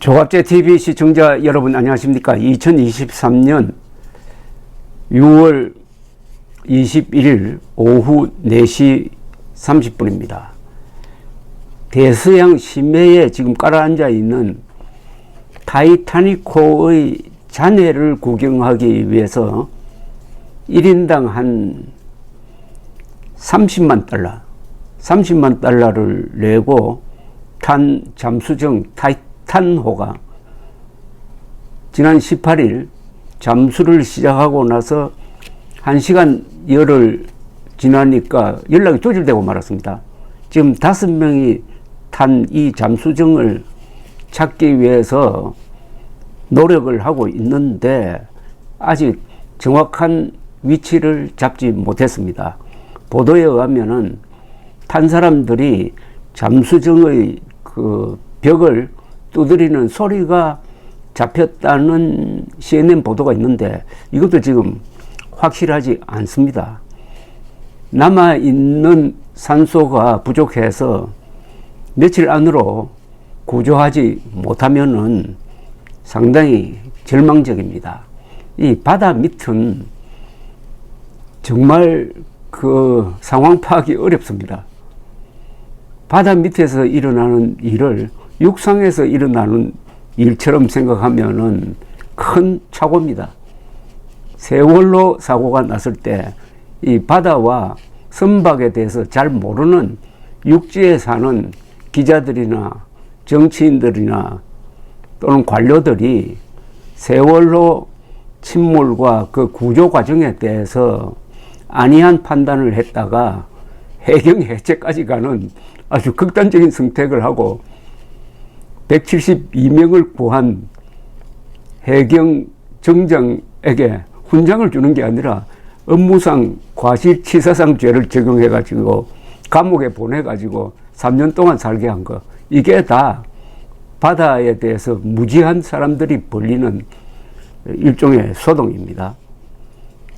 조갑제 TV 시청자 여러분 안녕하십니까? 2023년 6월 21일 오후 4시 30분입니다. 대서양 심해에 지금 깔아앉아 있는 타이타닉호의 잔해를 구경하기 위해서 1인당 한 30만 달러를 내고 탄 잠수정 타이탄호가 지난 18일 잠수를 시작하고 나서 1시간 열흘 지나니까 연락이 조절되고 말았습니다. 지금 5명이 탄 이 잠수정을 찾기 위해서 노력을 하고 있는데 아직 정확한 위치를 잡지 못했습니다. 보도에 의하면은 탄 사람들이 잠수정의 그 벽을 두드리는 소리가 잡혔다는 CNN 보도가 있는데 이것도 지금 확실하지 않습니다. 남아있는 산소가 부족해서 며칠 안으로 구조하지 못하면은 상당히 절망적입니다. 이 바다 밑은 정말 그 상황 파악이 어렵습니다. 바다 밑에서 일어나는 일을 육상에서 일어나는 일처럼 생각하면은 큰 착오입니다. 세월호 사고가 났을 때 이 바다와 선박에 대해서 잘 모르는 육지에 사는 기자들이나 정치인들이나 또는 관료들이 세월호 침몰과 그 구조 과정에 대해서 안이한 판단을 했다가 해경 해체까지 가는 아주 극단적인 선택을 하고 172명을 구한 해경 정장에게 훈장을 주는 게 아니라 업무상 과실치사상 죄를 적용해가지고 감옥에 보내가지고 3년 동안 살게 한 거, 이게 다 바다에 대해서 무지한 사람들이 벌리는 일종의 소동입니다.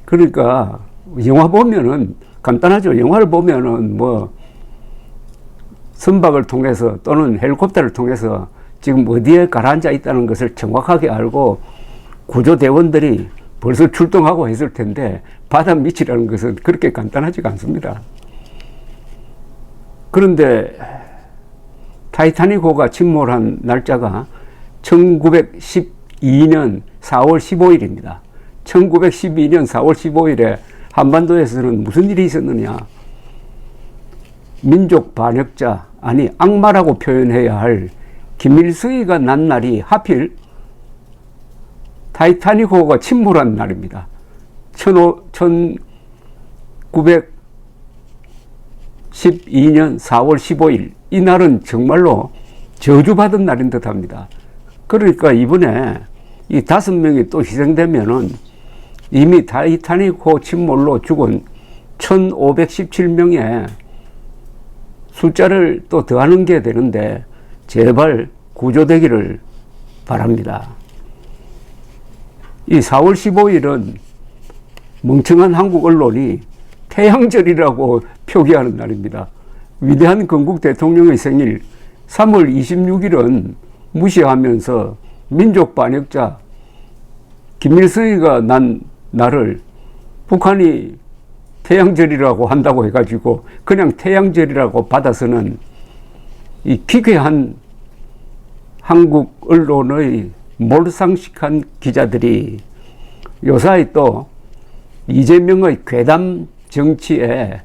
그러니까 영화 보면은 간단하죠. 영화를 보면은 뭐 선박을 통해서 또는 헬리콥터를 통해서 지금 어디에 가라앉아 있다는 것을 정확하게 알고 구조대원들이 벌써 출동하고 했을 텐데 바다 밑이라는 것은 그렇게 간단하지가 않습니다. 그런데 타이타닉호가 침몰한 날짜가 1912년 4월 15일입니다. 1912년 4월 15일에 한반도에서는 무슨 일이 있었느냐? 민족 반역자, 아니 악마라고 표현해야 할 김일성이가 난 날이 하필 타이타닉호가 침몰한 날입니다. 1912년 4월 15일, 이 날은 정말로 저주받은 날인 듯 합니다. 그러니까 이번에 이 5명이 또 희생되면은 이미 타이타닉호 침몰로 죽은 1517명의 숫자를 또 더하는 게 되는데 제발 구조되기를 바랍니다. 이 4월 15일은 멍청한 한국 언론이 태양절이라고 표기하는 날입니다. 위대한 건국 대통령의 생일 3월 26일은 무시하면서 민족 반역자 김일성이가 난 날을 북한이 태양절이라고 한다고 해가지고 그냥 태양절이라고 받아서는 이 기괴한 한국 언론의 몰상식한 기자들이 요사이 또 이재명의 괴담 정치에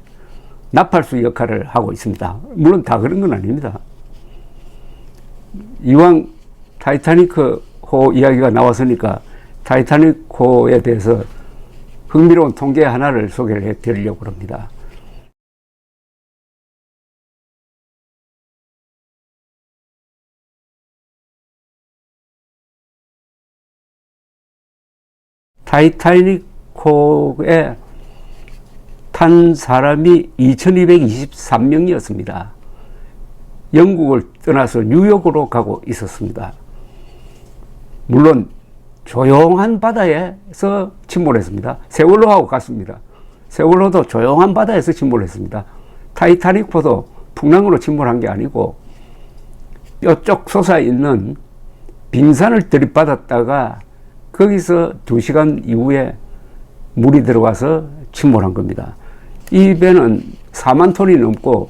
나팔수 역할을 하고 있습니다. 물론 다 그런 건 아닙니다. 이왕 타이타닉호 이야기가 나왔으니까 타이타닉호에 대해서 흥미로운 통계 하나를 소개를 해드리려고 합니다. 타이타닉호에 탄 사람이 2223명이었습니다. 영국을 떠나서 뉴욕으로 가고 있었습니다. 물론 조용한 바다에서 침몰했습니다. 세월호하고 같습니다. 세월호도 조용한 바다에서 침몰했습니다. 타이타닉호도 풍랑으로 침몰한 게 아니고 뾰족 솟아있는 빙산을 들이받았다가 거기서 2시간 이후에 물이 들어와서 침몰한 겁니다. 이 배는 4만 톤이 넘고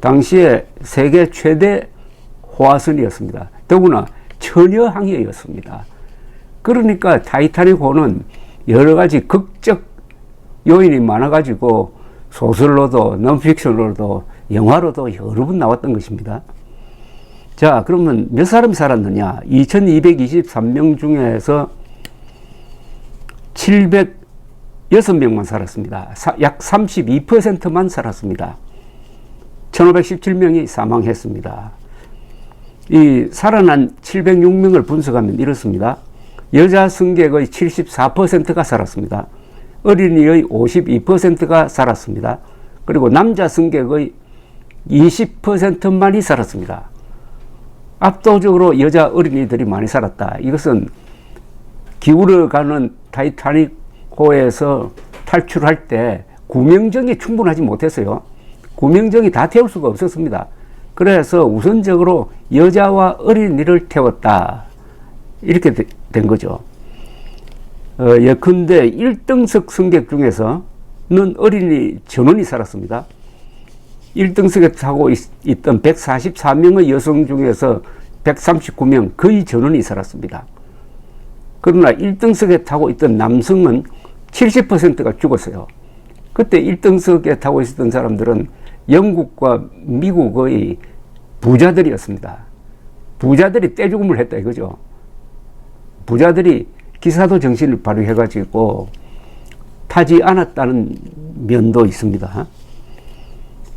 당시에 세계 최대 호화선이었습니다. 더구나 처녀 항해였습니다. 그러니까 타이타닉호는 여러 가지 극적 요인이 많아가지고 소설로도 논픽션으로도 영화로도 여러 번 나왔던 것입니다. 자, 그러면 몇 사람이 살았느냐? 2223명 중에서 706명만 살았습니다. 약 32%만 살았습니다. 1517명이 사망했습니다. 이 살아난 706명을 분석하면 이렇습니다. 여자 승객의 74%가 살았습니다. 어린이의 52%가 살았습니다. 그리고 남자 승객의 20%만이 살았습니다. 압도적으로 여자 어린이들이 많이 살았다. 이것은 기울어가는 타이타닉호에서 탈출할 때 구명정이 충분하지 못했어요. 구명정이 다 태울 수가 없었습니다. 그래서 우선적으로 여자와 어린이를 태웠다. 이렇게 된 거죠. 예컨대 1등석 승객 중에서는 어린이 전원이 살았습니다. 1등석에 타고 있던 144명의 여성 중에서 139명, 거의 전원이 살았습니다. 그러나 1등석에 타고 있던 남성은 70%가 죽었어요. 그때 1등석에 타고 있었던 사람들은 영국과 미국의 부자들이었습니다. 부자들이 떼죽음을 했다 이거죠. 부자들이 기사도 정신을 발휘해가지고 타지 않았다는 면도 있습니다.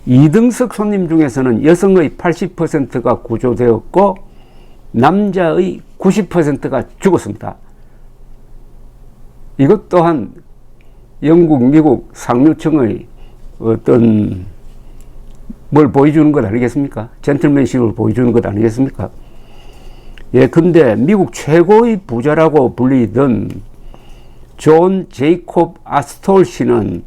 2등석 손님 중에서는 여성의 80%가 구조되었고 남자의 90%가 죽었습니다. 이것 또한 영국, 미국 상류층의 어떤 뭘 보여주는 것 아니겠습니까? 젠틀맨식을 보여주는 것 아니겠습니까? 예, 근데 미국 최고의 부자라고 불리던 존 제이콥 아스톨 씨는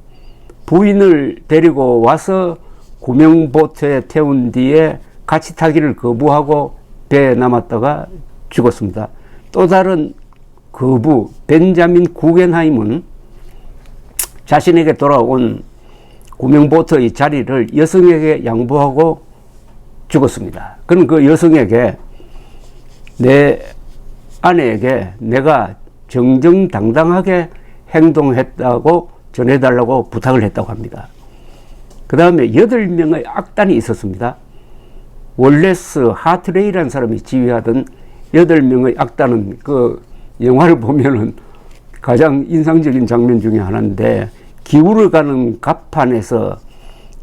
부인을 데리고 와서 구명보트에 태운 뒤에 같이 타기를 거부하고 배에 남았다가 죽었습니다. 또 다른 거부 벤자민 구겐하임은 자신에게 돌아온 구명보트의 자리를 여성에게 양보하고 죽었습니다. 그럼 그 여성에게 내 아내에게 내가 정정당당하게 행동했다고 전해달라고 부탁을 했다고 합니다. 그 다음에 8명의 악단이 있었습니다. 월레스 하트레이라는 사람이 지휘하던 8명의 악단은 그 영화를 보면은 가장 인상적인 장면 중에 하나인데 기울어가는 갑판에서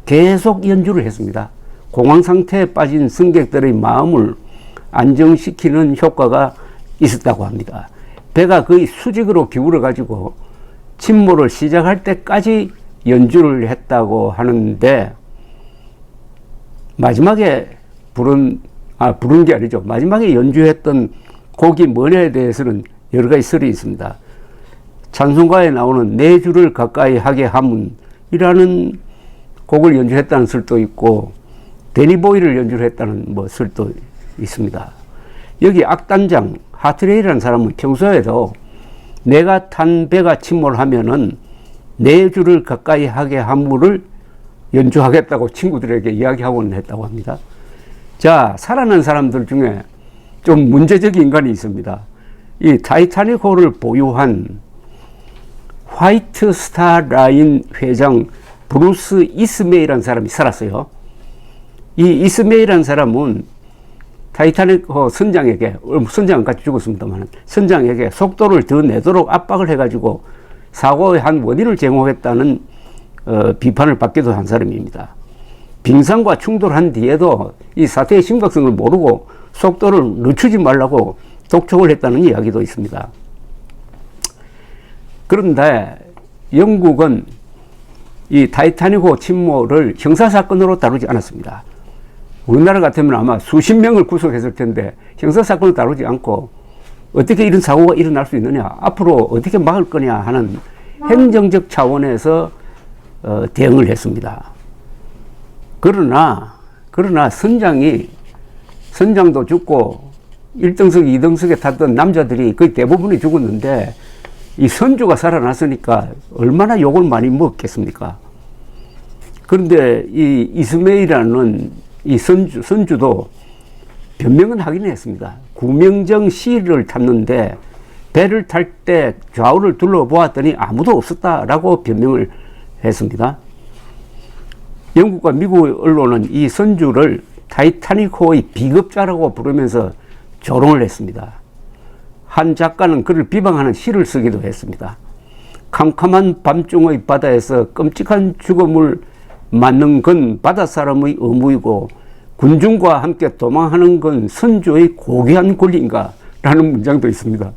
계속 연주를 했습니다. 공황 상태에 빠진 승객들의 마음을 안정시키는 효과가 있었다고 합니다. 배가 거의 수직으로 기울어 가지고 침몰을 시작할 때까지 연주를 했다고 하는데 마지막에 부른 게 아니죠. 마지막에 연주했던 곡이 뭐냐에 대해서는 여러 가지 설이 있습니다. 찬송가에 나오는 내 주를 가까이 하게 함은이라는 곡을 연주했다는 설도 있고 데니보이를 연주했다는 설도 있습니다. 여기 악단장 하트레이라는 사람은 평소에도 내가 탄 배가 침몰하면은 내 주를 가까이 하게 함을 연주하겠다고 친구들에게 이야기하고는 했다고 합니다. 자, 살아난 사람들 중에 좀 문제적인 인간이 있습니다. 이 타이타닉호를 보유한 화이트 스타 라인 회장 브루스 이스메이라는 사람이 살았어요. 이 이스메이라는 사람은 타이타닉호 선장은 같이 죽었습니다만 선장에게 속도를 더 내도록 압박을 해가지고 사고의 한 원인을 제공했다는 비판을 받기도 한 사람입니다. 빙산과 충돌한 뒤에도 이 사태의 심각성을 모르고 속도를 늦추지 말라고 독촉을 했다는 이야기도 있습니다. 그런데 영국은 이 타이타닉호 침몰을 형사사건으로 다루지 않았습니다. 우리나라 같으면 아마 수십 명을 구속했을 텐데 형사사건을 다루지 않고 어떻게 이런 사고가 일어날 수 있느냐, 앞으로 어떻게 막을 거냐 하는 행정적 차원에서 대응을 했습니다. 그러나 선장도 죽고 1등석, 2등석에 탔던 남자들이 거의 대부분이 죽었는데 이 선주가 살아났으니까 얼마나 욕을 많이 먹겠습니까? 그런데 이 이스마일이라는 이 선주도 변명은 하긴 했습니다. 구명정 시를 탔는데 배를 탈 때 좌우를 둘러보았더니 아무도 없었다라고 변명을 했습니다. 영국과 미국 언론은 이 선주를 타이타닉호의 비겁자라고 부르면서 조롱을 했습니다. 한 작가는 그를 비방하는 시를 쓰기도 했습니다. 캄캄한 밤중의 바다에서 끔찍한 죽음을 맞는 건 바다사람의 의무이고 군중과 함께 도망하는 건 선조의 고귀한 권리인가? 라는 문장도 있습니다.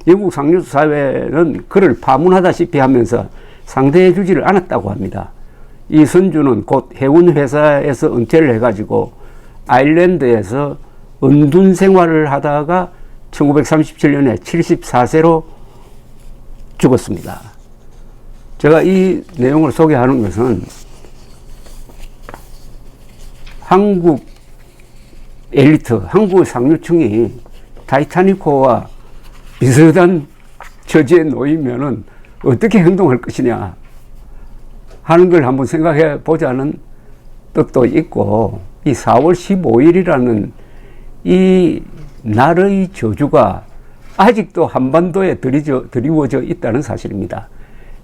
영국 상류사회는 그를 파문하다시피 하면서 상대해 주지를 않았다고 합니다. 이 선주는 곧 해운회사에서 은퇴를 해가지고 아일랜드에서 은둔 생활을 하다가 1937년에 74세로 죽었습니다. 제가 이 내용을 소개하는 것은 한국 엘리트, 한국 상류층이 타이타닉호와 비슷한 처지에 놓이면은 어떻게 행동할 것이냐 하는 걸 한번 생각해 보자는 뜻도 있고, 이 4월 15일이라는 이 날의 저주가 아직도 한반도에 드리워져 있다는 사실입니다.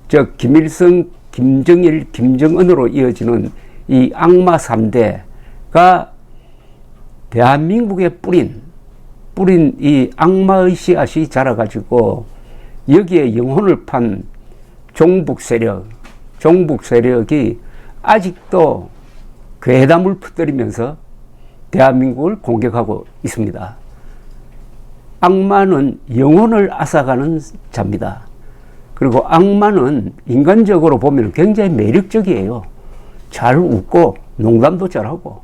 즉 김일성, 김정일, 김정은으로 이어지는 이 악마 3대가 대한민국에 뿌린 이 악마의 씨앗이 자라가지고 여기에 영혼을 판 종북 세력이 아직도 괴담을 퍼뜨리면서 대한민국을 공격하고 있습니다. 악마는 영혼을 앗아가는 자입니다. 그리고 악마는 인간적으로 보면 굉장히 매력적이에요. 잘 웃고 농담도 잘하고.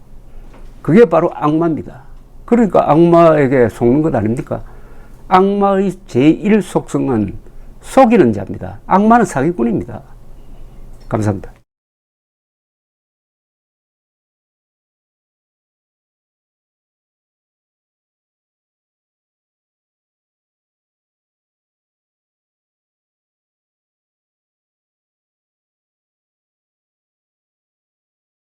그게 바로 악마입니다. 그러니까 악마에게 속는 것 아닙니까? 악마의 제1속성은 속이는 자입니다. 악마는 사기꾼입니다. 감사합니다.